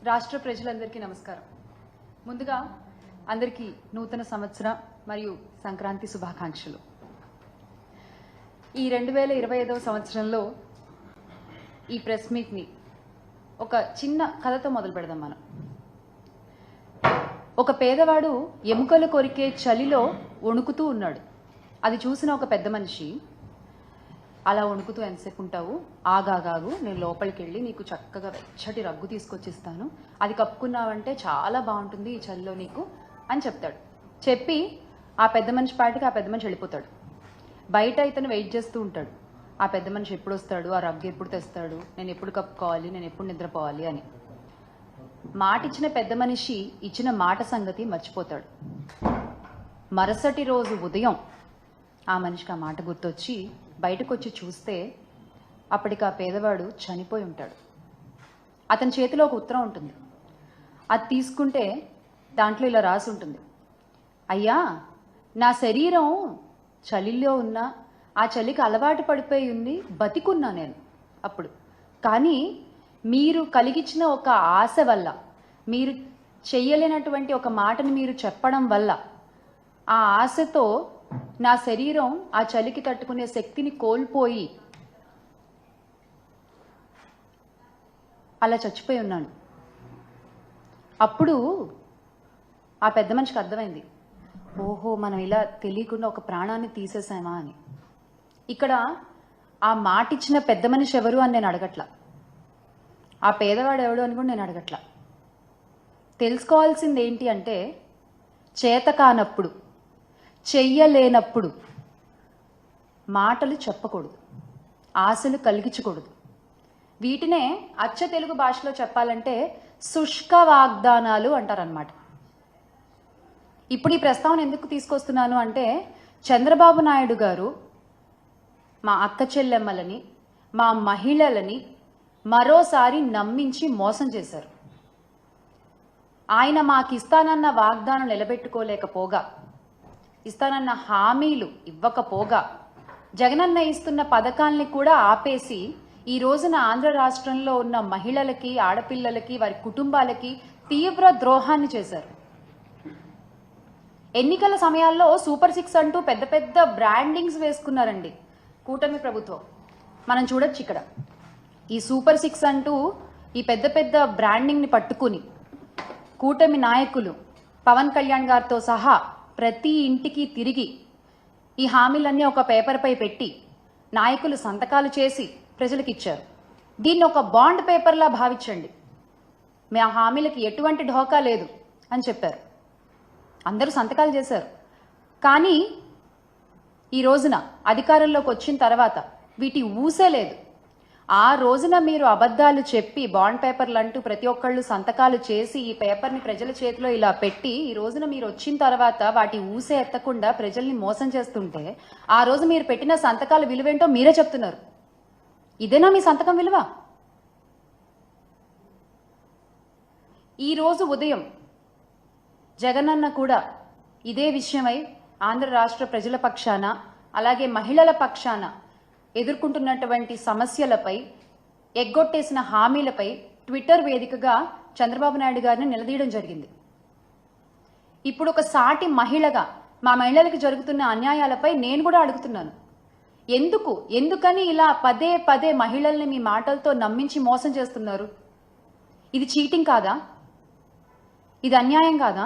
రాష్ట్ర ప్రజలందరికీ నమస్కారం. ముందుగా అందరికీ నూతన సంవత్సర మరియు సంక్రాంతి శుభాకాంక్షలు. ఈ 2025వ సంవత్సరంలో ఈ ప్రెస్ మీట్ని ఒక చిన్న కథతో మొదలు పెడదాం. మనం ఒక పేదవాడు ఎముకలు కొరికే చలిలో వణుకుతూ ఉన్నాడు. అది చూసిన ఒక పెద్ద మనిషి, అలా వణుకుతూ ఎంతసేపు ఉంటావు, ఆగాగాగు, నేను లోపలికి వెళ్ళి నీకు చక్కగా వెచ్చటి రగ్గు తీసుకొచ్చిస్తాను, అది కప్పుకున్నావంటే చాలా బాగుంటుంది ఈ చలిలో నీకు అని చెప్తాడు. చెప్పి ఆ పెద్ద మనిషి పాటికి ఆ పెద్ద మనిషి వెళ్ళిపోతాడు. బయట ఇతను వెయిట్ చేస్తూ ఉంటాడు. ఆ పెద్ద మనిషి ఎప్పుడు వస్తాడు, ఆ రగ్గు ఎప్పుడు తెస్తాడు, నేను ఎప్పుడు కప్పుకోవాలి, నేను ఎప్పుడు నిద్రపోవాలి అని. మాట ఇచ్చిన పెద్ద మనిషి ఇచ్చిన మాట సంగతి మర్చిపోతాడు. మరుసటి రోజు ఉదయం ఆ మనిషికి ఆ మాట గుర్తొచ్చి బయటకు వచ్చి చూస్తే అప్పటికి ఆ పేదవాడు చనిపోయి ఉంటాడు. అతని చేతిలో ఒక ఉత్తరం ఉంటుంది. అది తీసుకుంటే దాంట్లో ఇలా రాసి ఉంటుంది: అయ్యా, నా శరీరం చలిలో ఉన్నా ఆ చలికి అలవాటు పడిపోయి ఉంది, బతికున్నా నేను అప్పుడు. కానీ మీరు కలిగించిన ఒక ఆశ వల్ల, మీరు చెయ్యలేనటువంటి ఒక మాటని మీరు చెప్పడం వల్ల, ఆ ఆశతో నా శరీరం ఆ చలికి తట్టుకునే శక్తిని కోల్పోయి అలా చచ్చిపోయి ఉన్నాను. అప్పుడు ఆ పెద్ద మనిషికి అర్థమైంది, ఓహో, మనం ఇలా తెలియకుండా ఒక ప్రాణాన్ని తీసేసామా అని. ఇక్కడ ఆ మాట ఇచ్చిన పెద్ద మనిషి ఎవరు అని నేను అడగట్లా, ఆ పేదవాడు ఎవడు అని కూడా నేను అడగట్లా. తెలుసుకోవాల్సింది ఏంటి అంటే, చేత కానప్పుడు, చెయ్యలేనప్పుడు మాటలు చెప్పకూడదు, ఆశలు కలిగించకూడదు. వీటినే అచ్చ తెలుగు భాషలో చెప్పాలంటే శుష్క వాగ్దానాలు అంటారనమాట. ఇప్పుడు ఈ ప్రస్తావన ఎందుకు తీసుకొస్తున్నాను అంటే, చంద్రబాబు నాయుడు గారు మా అక్క చెల్లెమ్మలని, మా మహిళలని మరోసారి నమ్మించి మోసం చేశారు. ఆయన మాకు ఇస్తానన్న వాగ్దానం నిలబెట్టుకోలేకపోగా, ఇస్తానన్న హామీలు ఇవ్వకపోగా, జగనన్న ఇస్తున్న పథకాల్ని కూడా ఆపేసి ఈ రోజున ఆంధ్ర రాష్ట్రంలో ఉన్న మహిళలకి, ఆడపిల్లలకి, వారి కుటుంబాలకి తీవ్ర ద్రోహాన్ని చేశారు. ఎన్నికల సమయాల్లో సూపర్ 6 అంటూ పెద్ద పెద్ద బ్రాండింగ్స్ వేసుకున్నారండి కూటమి ప్రభుత్వం. మనం చూడొచ్చు ఇక్కడ ఈ సూపర్ 6 అంటూ ఈ పెద్ద పెద్ద బ్రాండింగ్ని పట్టుకుని కూటమి నాయకులు పవన్ కళ్యాణ్ గారితో సహా ప్రతి ఇంటికి తిరిగి ఈ హామీలన్నీ ఒక పేపర్పై పెట్టి నాయకులు సంతకాలు చేసి ప్రజలకు ఇచ్చారు. దీన్ని ఒక బాండ్ పేపర్లా భావించండి, మా హామీలకి ఎటువంటి ఢోకా లేదు అని చెప్పారు. అందరూ సంతకాలు చేశారు. కానీ ఈ రోజున అధికారంలోకి వచ్చిన తర్వాత వీటి ఊసే లేదు. ఆ రోజున మీరు అబద్ధాలు చెప్పి బాండ్ పేపర్లు అంటూ ప్రతి ఒక్కళ్ళు సంతకాలు చేసి ఈ పేపర్ని ప్రజల చేతిలో ఇలా పెట్టి, ఈ రోజున మీరు వచ్చిన తర్వాత వాటి ఊసే ఎత్తకుండా ప్రజల్ని మోసం చేస్తుంటే, ఆ రోజు మీరు పెట్టిన సంతకాల విలువేంటో మీరే చెప్తున్నారు. ఇదేనా మీ సంతకం విలువ? ఈరోజు ఉదయం జగనన్న కూడా ఇదే విషయమై ఆంధ్ర రాష్ట్ర ప్రజల పక్షాన, అలాగే మహిళల పక్షాన ఎదుర్కొంటున్నటువంటి సమస్యలపై, ఎగ్గొట్టేసిన హామీలపై ట్విట్టర్ వేదికగా చంద్రబాబు నాయుడు గారిని నిలదీయడం జరిగింది. ఇప్పుడు ఒక సాటి మహిళగా మా మహిళలకు జరుగుతున్న అన్యాయాలపై నేను కూడా అడుగుతున్నాను. ఎందుకని ఇలా పదే పదే మహిళల్ని మీ మాటలతో నమ్మించి మోసం చేస్తున్నారు? ఇది చీటింగ్ కాదా? ఇది అన్యాయం కాదా?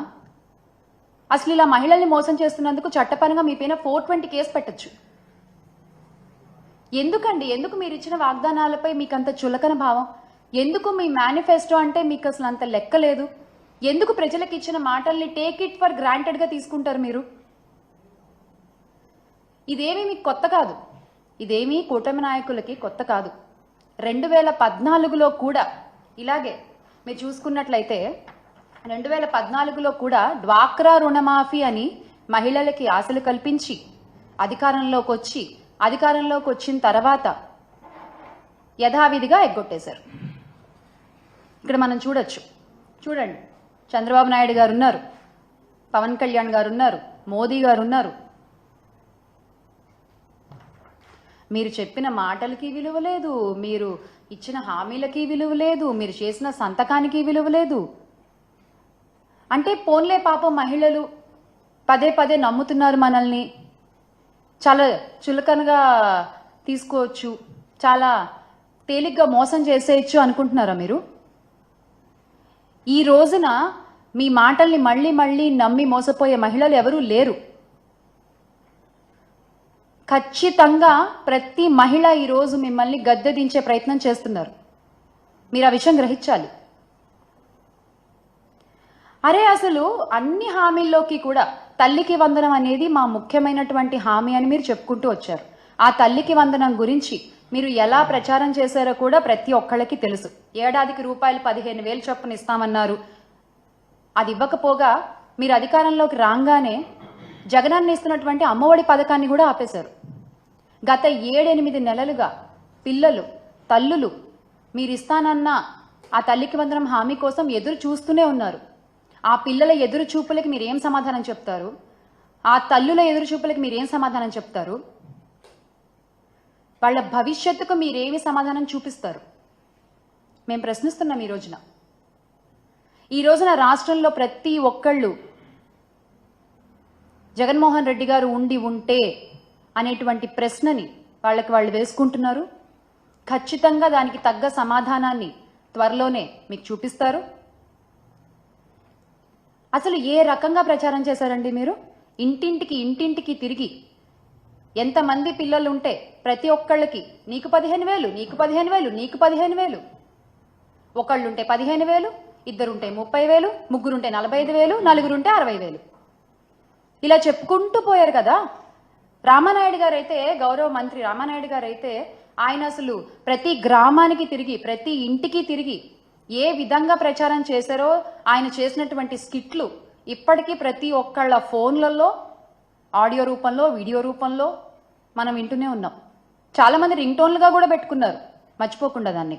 అసలు ఇలా మహిళల్ని మోసం చేస్తున్నందుకు చట్టపరంగా మీ పైన 420 కేసు పెట్టచ్చు. ఎందుకు మీరు ఇచ్చిన వాగ్దానాలపై మీకు అంత చులకన భావం? ఎందుకు మీ మేనిఫెస్టో అంటే మీకు అసలు అంత లెక్క లేదు? ఎందుకు ప్రజలకు ఇచ్చిన మాటల్ని టేక్ ఇట్ ఫర్ గ్రాంటెడ్గా తీసుకుంటారు మీరు? ఇదేమీ మీకు కొత్త కాదు, ఇదేమీ కూటమి నాయకులకి కొత్త కాదు. 2014లో కూడా ఇలాగే మీరు చూసుకున్నట్లయితే, 2014లో కూడా డ్వాక్రా రుణమాఫీ అని మహిళలకి ఆశలు కల్పించి అధికారంలోకి వచ్చిన తర్వాత యథావిధిగా ఎగ్గొట్టేశారు. ఇక్కడ మనం చూడండి, చంద్రబాబు నాయుడు గారు ఉన్నారు, పవన్ కళ్యాణ్ గారు ఉన్నారు, మోదీ గారు ఉన్నారు. మీరు చెప్పిన మాటలకి విలువ లేదు, మీరు ఇచ్చిన హామీలకి విలువ లేదు, మీరు చేసిన సంతకానికి విలువ లేదు. అంటే పోన్లే పాపం మహిళలు పదే పదే నమ్ముతున్నారు మనల్ని, చాలా చులకనగా తీసుకోవచ్చు, చాలా తేలిగ్గా మోసం చేసేయచ్చు అనుకుంటున్నారా మీరు? ఈ రోజున మీ మాటల్ని మళ్ళీ మళ్ళీ నమ్మి మోసపోయే మహిళలు ఎవరూ లేరు. ఖచ్చితంగా ప్రతి మహిళ ఈరోజు మిమ్మల్ని గద్దె దించే ప్రయత్నం చేస్తున్నారు. మీరు ఆ విషయం గ్రహించాలి. అరే అసలు అన్ని హామీల్లోకి కూడా తల్లికి వందనం అనేది మా ముఖ్యమైనటువంటి హామీ అని మీరు చెప్పుకుంటూ వచ్చారు. ఆ తల్లికి వందనం గురించి మీరు ఎలా ప్రచారం చేశారో కూడా ప్రతి ఒక్కళ్ళకి తెలుసు. ఏడాదికి రూపాయలు 15,000 చొప్పున ఇస్తామన్నారు. అది ఇవ్వకపోగా మీరు అధికారంలోకి రాగానే జగనన్న ఇస్తున్నటువంటి అమ్మఒడి పథకాన్ని కూడా ఆపేశారు. గత 7-8 నెలలుగా పిల్లలు, తల్లులు మీరు ఇస్తానన్న ఆ తల్లికి వందనం హామీ కోసం ఎదురు చూస్తూనే ఉన్నారు. ఆ పిల్లల ఎదురు చూపులకి మీరేం సమాధానం చెప్తారు? ఆ తల్లుల ఎదురు చూపులకి మీరేం సమాధానం చెప్తారు? వాళ్ళ భవిష్యత్తుకు మీరేమి సమాధానం చూపిస్తారు? మేము ప్రశ్నిస్తున్నాం ఈ రోజున రాష్ట్రంలో ప్రతి ఒక్కళ్ళు జగన్మోహన్ రెడ్డి గారు ఉంటే అనేటువంటి ప్రశ్నని వాళ్ళకి వాళ్ళు వేసుకుంటున్నారు. ఖచ్చితంగా దానికి తగ్గ సమాధానాన్ని త్వరలోనే మీకు చూపిస్తారు. అసలు ఏ రకంగా ప్రచారం చేశారండి మీరు? ఇంటింటికి తిరిగి ఎంతమంది పిల్లలు ఉంటే ప్రతి ఒక్కళ్ళకి నీకు 15,000, నీకు 15,000, నీకు 15,000, ఒకళ్ళుంటే 15,000, ఇద్దరుంటే 30,000, ముగ్గురుంటే 45,000, నలుగురుంటే 60,000, ఇలా చెప్పుకుంటూ పోయారు కదా. రామానాయుడు గారు అయితే, గౌరవ మంత్రి రామానాయుడు గారు అయితే, ఆయన అసలు ప్రతి గ్రామానికి తిరిగి ప్రతి ఇంటికి తిరిగి ఏ విధంగా ప్రచారం చేశారో ఆయన చేసినటువంటి స్కిట్లు ఇప్పటికీ ప్రతి ఒక్కళ్ళ ఫోన్లలో ఆడియో రూపంలో, వీడియో రూపంలో మనం వింటూనే ఉన్నాం. చాలామంది రింగ్ టోన్లుగా కూడా పెట్టుకున్నారు, మర్చిపోకుండా దాన్ని.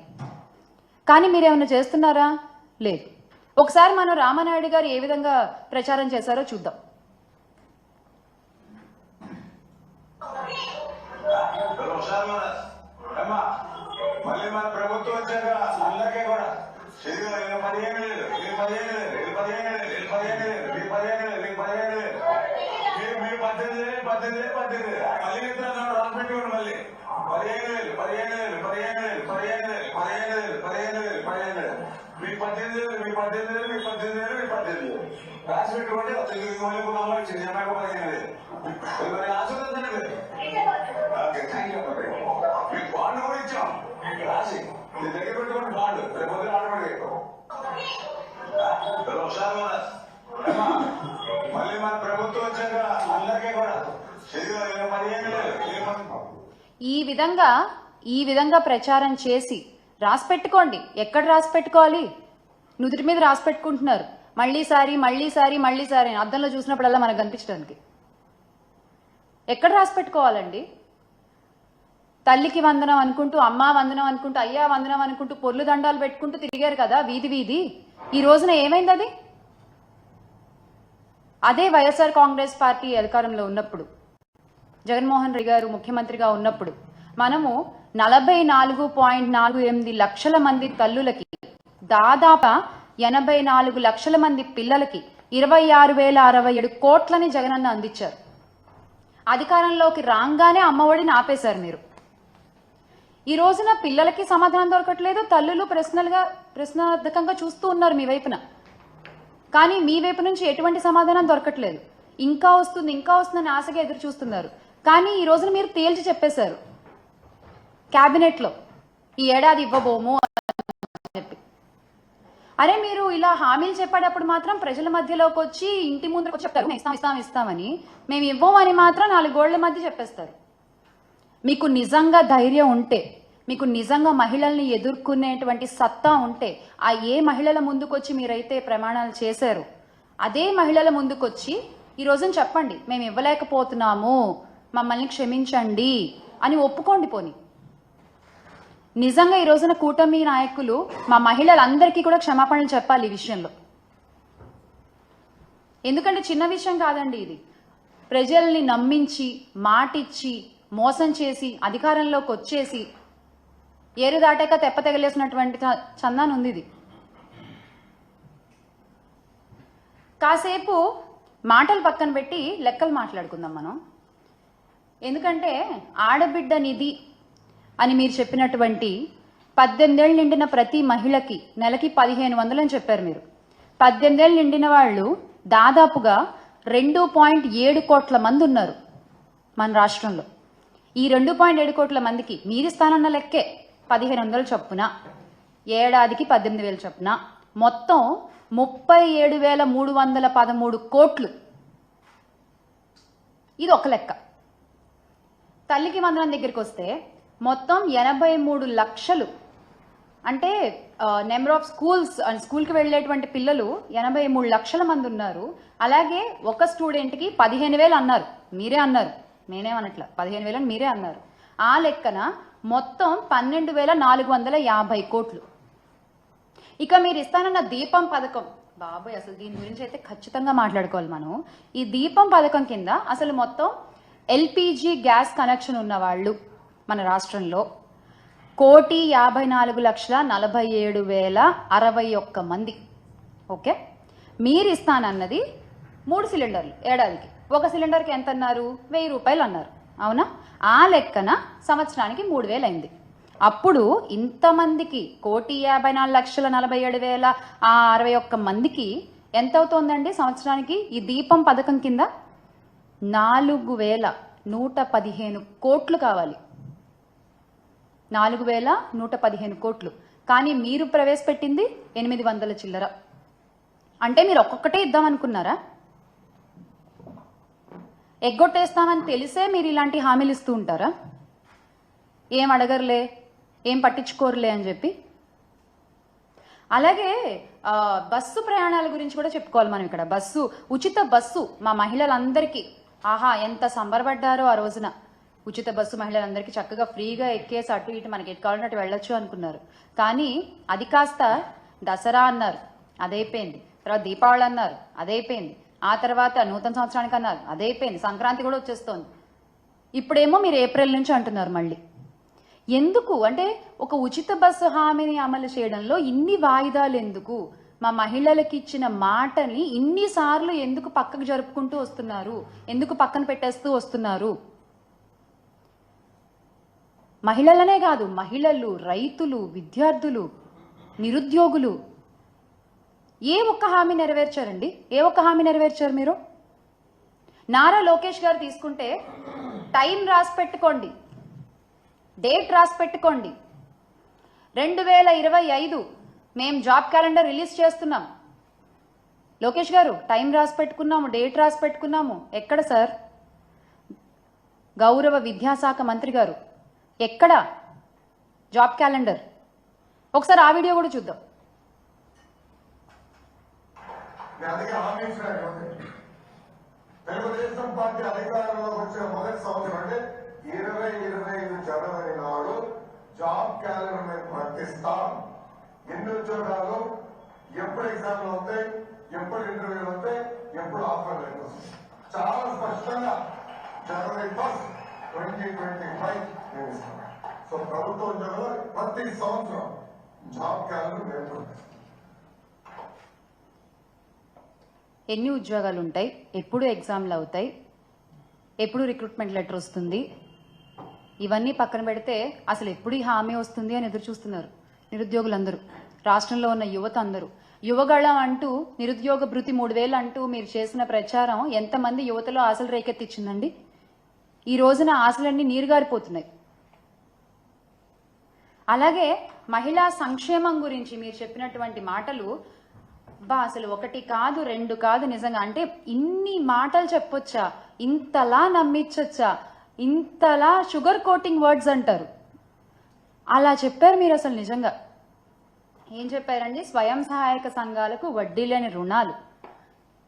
కానీ మీరేమైనా చేస్తున్నారా? లేదు. ఒకసారి మనం రామానాయుడు గారు ఏ విధంగా ప్రచారం చేశారో చూద్దాం. మళ్ళీ మన ప్రభుత్వం వచ్చాక అందరికీ కూడా వీళ్ళు 15,000, వీళ్ళు 15,000, వీళ్ళు 15,000, వీళ్ళు 15,000, వీళ్ళు 15,000, వీళ్ళు 15,000, మీరు 18,000, 18,000, 18,000 మళ్ళీ ఇస్తున్నారు. రాసిపెట్టుకోండి. మళ్ళీ 15,000, 15,000, 15,000, 15,000, 15,000, 15,000, 15,000, మీకు 18,000, మీకు 18,000, మీకు 18,000, మీకు 18,000 రాసి పెట్టుకోండి. జనాభా 15,000 మరి ఆశీర్వదించండి. Okay, thank you. మీకు బాండ్ కూడా ఇచ్చాం రాసి మీ దగ్గర పెట్టుకోండి. బాండ్ రేపు పొద్దున ఆడబడి ఒకసారి మళ్ళీ మన ప్రభుత్వం వచ్చాక అందరికీ కూడా 15,000. ఈ విధంగా ప్రచారం చేసి రాసి పెట్టుకోండి. ఎక్కడ రాసి పెట్టుకోవాలి? నుదుటి మీద రాసి పెట్టుకుంటున్నారు. మళ్ళీసారి అద్దంలో చూసినప్పుడల్లా మనకు కనిపించడానికి. ఎక్కడ రాసి పెట్టుకోవాలండి? తల్లికి వందనం అనుకుంటూ, అమ్మా వందనం అనుకుంటూ, అయ్యా వందనం అనుకుంటూ పొర్లు దండాలు పెట్టుకుంటూ తిరిగారు కదా వీధి. ఈ రోజున ఏమైంది అది? అదే వైఎస్ఆర్ కాంగ్రెస్ పార్టీ అధికారంలో ఉన్నప్పుడు, జగన్మోహన్ రెడ్డి గారు ముఖ్యమంత్రిగా ఉన్నప్పుడు మనము 44.48 లక్షల మంది తల్లులకి, దాదాపు 84 లక్షల మంది పిల్లలకి 26,067 కోట్లని జగనన్న అందించారు. అధికారంలోకి రాగానే అమ్మఒడిని ఆపేశారు మీరు. ఈ రోజున పిల్లలకి సమాధానం దొరకట్లేదు, తల్లులు ప్రశ్నార్థకంగా చూస్తూ ఉన్నారు మీ వైపున. కానీ మీ వైపు నుంచి ఎటువంటి సమాధానం దొరకట్లేదు. ఇంకా వస్తుందని ఆశగా ఎదురు చూస్తున్నారు. కానీ ఈ రోజున మీరు తేల్చి చెప్పేశారు క్యాబినెట్లో, ఈ ఏడాది ఇవ్వబోము అని చెప్పి. అరే మీరు ఇలా హామీలు చెప్పేటప్పుడు మాత్రం ప్రజల మధ్యలోకి వచ్చి ఇంటి ముందుకు చెప్తారు ఇస్తామని, మేము ఇవ్వమని మాత్రం 4 గోళ్ల మధ్య చెప్పేస్తారు. మీకు నిజంగా ధైర్యం ఉంటే, మీకు నిజంగా మహిళల్ని ఎదుర్కొనేటువంటి సత్తా ఉంటే, ఆ ఏ మహిళల ముందుకొచ్చి మీరైతే ప్రమాణాలు చేశారు అదే మహిళల ముందుకొచ్చి ఈ రోజున చెప్పండి, మేము ఇవ్వలేకపోతున్నాము, మమ్మల్ని క్షమించండి అని ఒప్పుకోండి. పోని నిజంగా ఈ రోజున కూటమి నాయకులు మా మహిళలందరికీ కూడా క్షమాపణలు చెప్పాలి ఈ విషయంలో. ఎందుకంటే చిన్న విషయం కాదండి ఇది. ప్రజల్ని నమ్మించి, మాటిచ్చి, మోసం చేసి అధికారంలోకి వచ్చేసి ఏరు దాటాక తెప్ప తెగలేసినటువంటి చందాన్ ఉంది ఇది. కాసేపు మాటలు పక్కన పెట్టి లెక్కలు మాట్లాడుకుందాం మనం. ఎందుకంటే ఆడబిడ్డ నిధి అని మీరు చెప్పినటువంటి 18 ఏళ్ళు నిండిన ప్రతి మహిళకి నెలకి 1500 అని చెప్పారు మీరు. 18 ఏళ్ళు నిండిన వాళ్ళు దాదాపుగా 2.7 కోట్ల మంది ఉన్నారు మన రాష్ట్రంలో. ఈ 2.7 కోట్ల మందికి మీరిస్తానన్న లెక్కే 1500 చొప్పున, ఏడాదికి 18,000 చొప్పున, మొత్తం 37,313 కోట్లు. ఇది ఒక లెక్క. తల్లికి వందనం దగ్గరికి వస్తే మొత్తం 83 లక్షలు, అంటే నెంబర్ ఆఫ్ స్కూల్కి వెళ్ళేటువంటి పిల్లలు 83 లక్షల మంది ఉన్నారు. అలాగే ఒక స్టూడెంట్కి 15,000 అన్నారు, మీరే అన్నారు, నేనేమనట్లా, 15,000 అని మీరే అన్నారు. ఆ లెక్కన మొత్తం 12,450 కోట్లు. ఇక మీరు ఇస్తానన్న దీపం పథకం, బాబాయ్ అసలు దీని గురించి అయితే ఖచ్చితంగా మాట్లాడుకోవాలి మనం. ఈ దీపం పథకం కింద అసలు మొత్తం ఎల్పిజి గ్యాస్ కనెక్షన్ ఉన్న వాళ్ళు మన రాష్ట్రంలో 1,54,47,061 మంది. ఓకే, మీరు ఇస్తానన్నది 3 సిలిండర్లు ఏడాదికి. ఒక సిలిండర్కి ఎంత అన్నారు? 1000 రూపాయలు అన్నారు, అవునా? ఆ లెక్కన సంవత్సరానికి 3,000 అయింది. అప్పుడు ఇంతమందికి 1,54,47,061 మందికి ఎంత అవుతోందండి సంవత్సరానికి? ఈ దీపం పథకం కింద 4,115 కోట్లు కావాలి. 4,115 కోట్లు. కానీ మీరు ప్రవేశపెట్టింది 800 చిల్లర. అంటే మీరు ఒక్కొక్కటే ఇద్దామనుకున్నారా? ఎగ్గొట్టేస్తామని తెలిసే మీరు ఇలాంటి హామీలు ఇస్తూ ఉంటారా? ఏం అడగరులే, ఏం పట్టించుకోరులే అని చెప్పి. అలాగే బస్సు ప్రయాణాల గురించి కూడా చెప్పుకోవాలి మనం ఇక్కడ. ఉచిత బస్సు మా మహిళలందరికీ, ఆహా ఎంత సంబరపడ్డారో ఆ రోజున. ఉచిత బస్సు మహిళలందరికీ చక్కగా ఫ్రీగా ఎక్కేసి అటు ఇటు మనకి ఎటు కావాలంటే వెళ్ళొచ్చు అనుకున్నారు. కానీ అది కాస్త దసరా అన్నారు, అదైపోయింది. తర్వాత దీపావళి అన్నారు, అదైపోయింది. ఆ తర్వాత నూతన సంవత్సరానికి అన్నారు, అదైపోయింది. సంక్రాంతి కూడా వచ్చేస్తోంది. ఇప్పుడేమో మీరు ఏప్రిల్ నుంచి అంటున్నారు మళ్ళీ. ఎందుకు అంటే ఒక ఉచిత బస్సు హామీని అమలు చేయడంలో ఇన్ని వాయిదాలు ఎందుకు? మా మహిళలకు ఇచ్చిన మాటని ఇన్నిసార్లు ఎందుకు పక్కకు జరుపుకుంటూ వస్తున్నారు? ఎందుకు పక్కన పెట్టేస్తూ వస్తున్నారు? మహిళలనే కాదు, మహిళలు, రైతులు, విద్యార్థులు, నిరుద్యోగులు ఏ ఒక్క హామీ నెరవేర్చారండి? ఏ ఒక్క హామీ నెరవేర్చారు మీరు? నారా లోకేష్ గారు తీసుకుంటే టైం రాసి పెట్టుకోండి, డేట్ రాసి పెట్టుకోండి. 2025 మేము జాబ్ క్యాలెండర్ రిలీజ్ చేస్తున్నాం. లోకేష్ గారు టైం రాసి పెట్టుకున్నాము, డేట్ రాసి పెట్టుకున్నాము. ఎక్కడ సార్? గౌరవ విద్యాశాఖ మంత్రి గారు ఎక్కడ జాబ్ క్యాలెండర్? ఒకసారి ఆ వీడియో కూడా చూద్దాం. తెలుగుదేశం పార్టీ అధికారంలోకి వచ్చిన మొదటి సంవత్సరం అంటే 2025 జనవరి నాడు జాబ్ క్యాలెండర్ మేము ప్రకటిస్తాం. ఎన్ని ఉద్యోగాలు, ఎప్పుడు ఎగ్జామ్లు అవుతాయి, ఎప్పుడు ఇంటర్వ్యూలు అవుతాయి, ఎప్పుడు ఆఫర్ లెటర్ వస్తాయి, చాలా స్పష్టంగా జనవరి 1, 2025 మేము ఇస్తాం. సో ప్రభుత్వ ఉద్యోగాలు ప్రతి సంవత్సరం జాబ్ క్యాలెండర్ మేము ప్రకటిస్తాం. ఎన్ని ఉద్యోగాలు ఉంటాయి, ఎప్పుడు ఎగ్జామ్లు అవుతాయి, ఎప్పుడు రిక్రూట్మెంట్ లెటర్ వస్తుంది, ఇవన్నీ పక్కన పెడితే అసలు ఎప్పుడు ఈ హామీ వస్తుంది అని ఎదురు చూస్తున్నారు నిరుద్యోగులందరూ, రాష్ట్రంలో ఉన్న యువత అందరూ. యువగళం అంటూ, నిరుద్యోగ భృతి 3,000 అంటూ మీరు చేసిన ప్రచారం ఎంతమంది యువతలో ఆశలు రేకెత్తించిందండి? ఈ రోజున ఆశలన్నీ నీరుగారిపోతున్నాయి. అలాగే మహిళా సంక్షేమం గురించి మీరు చెప్పినటువంటి మాటలు అసలు 1 కాదు 2 కాదు నిజంగా. అంటే ఇన్ని మాటలు చెప్పొచ్చా? ఇంతలా నమ్మించొచ్చా? ఇంతలా షుగర్ కోటింగ్ వర్డ్స్ అంటారు. అలా చెప్పారు మీరు అసలు నిజంగా. ఏం చెప్పారండి? స్వయం సహాయక సంఘాలకు వడ్డీ లేని రుణాలు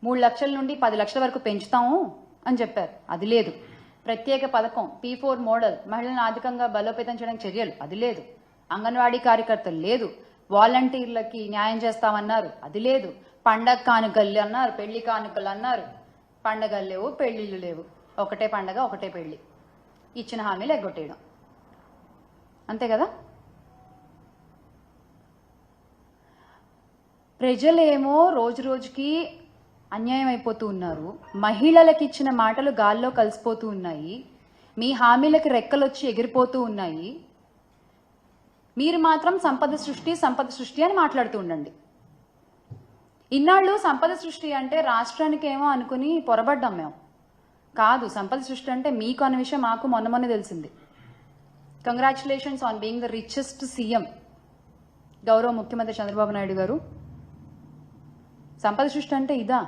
3 లక్షల నుండి 10 లక్షల వరకు పెంచుతాము అని చెప్పారు, అది లేదు. ప్రత్యేక పథకం P4 మోడల్, మహిళలను ఆర్థికంగా బలోపేతం చేయడానికి చర్యలు, అది లేదు. అంగన్వాడీ కార్యకర్తలు లేదు. వాలంటీర్లకి న్యాయం చేస్తామన్నారు, అది లేదు. పండగ కానుకలు అన్నారు, పెళ్లి కానుకలు అన్నారు. పండగలు లేవు, పెళ్లిళ్ళు లేవు, ఒకటే పండగ ఒకటే పెళ్లి. ఇచ్చిన హామీలు ఎగ్గొట్టేయడం, అంతే కదా? ప్రజలేమో రోజు రోజుకి అన్యాయం అయిపోతూ ఉన్నారు. మహిళలకు ఇచ్చిన మాటలు గాల్లో కలిసిపోతూ ఉన్నాయి. మీ హామీలకి రెక్కలొచ్చి ఎగిరిపోతూ ఉన్నాయి. మీరు మాత్రం సంపద సృష్టి అని మాట్లాడుతూ ఉండండి. ఇన్నాళ్ళు సంపద సృష్టి అంటే రాష్ట్రానికి ఏమో అనుకుని పొరబడ్డాం మేము. కాదు, సంపద సృష్టి అంటే మీకు అన్న విషయం మాకు మొన్న తెలిసింది. Congratulations on being the richest CM గౌరవ ముఖ్యమంత్రి చంద్రబాబు నాయుడు గారు. సంపద సృష్టి అంటే ఇదా?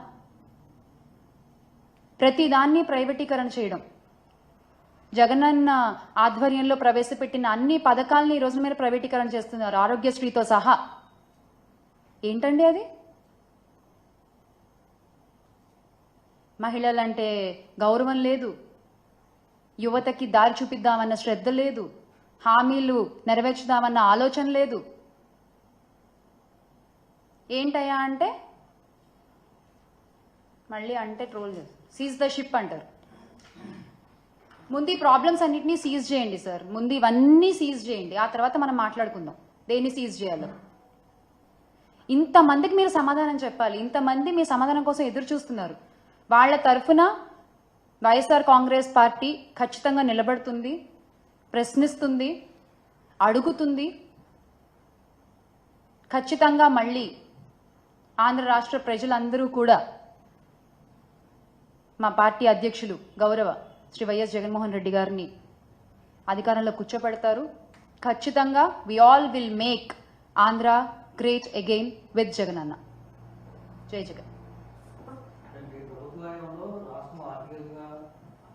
ప్రతిదాన్ని ప్రైవేటీకరణ చేయడం, జగనన్న ఆధ్వర్యంలో ప్రవేశపెట్టిన అన్ని పథకాలని ఈ రోజు మీరు ప్రైవేటీకరణ చేస్తున్నారు, ఆరోగ్యశ్రీతో సహా. ఏంటండి అది? మహిళలంటే గౌరవం లేదు, యువతకి దారి చూపిద్దామన్న శ్రద్ధ లేదు, హామీలు నెరవేర్చుదామన్న ఆలోచన లేదు. ఏంటయ్యా అంటే మళ్ళీ అంటే ట్రోల్ చేస్తారు, సీజ్ ద షిప్ అంటారు. ముందు ఈ ప్రాబ్లమ్స్ అన్నిటినీ సీజ్ చేయండి సార్, ముందు ఇవన్నీ సీజ్ చేయండి, ఆ తర్వాత మనం మాట్లాడుకుందాం దేన్ని సీజ్ చేయాలో. ఇంతమందికి మీరు సమాధానం చెప్పాలి, ఇంతమంది మీ సమాధానం కోసం ఎదురు చూస్తున్నారు. వాళ్ళ తరఫున వైఎస్ఆర్ కాంగ్రెస్ పార్టీ ఖచ్చితంగా నిలబడుతుంది, ప్రశ్నిస్తుంది, అడుగుతుంది. ఖచ్చితంగా మళ్ళీ ఆంధ్ర రాష్ట్ర ప్రజలందరూ కూడా మా పార్టీ అధ్యక్షులు గౌరవ శ్రీ వైఎస్ జగన్మోహన్ రెడ్డి గారిని అధికారంలో కూర్చోపెడతారు. ఖచ్చితంగా we all will make Andhra great again with Jagan అన్న. జై జగన్.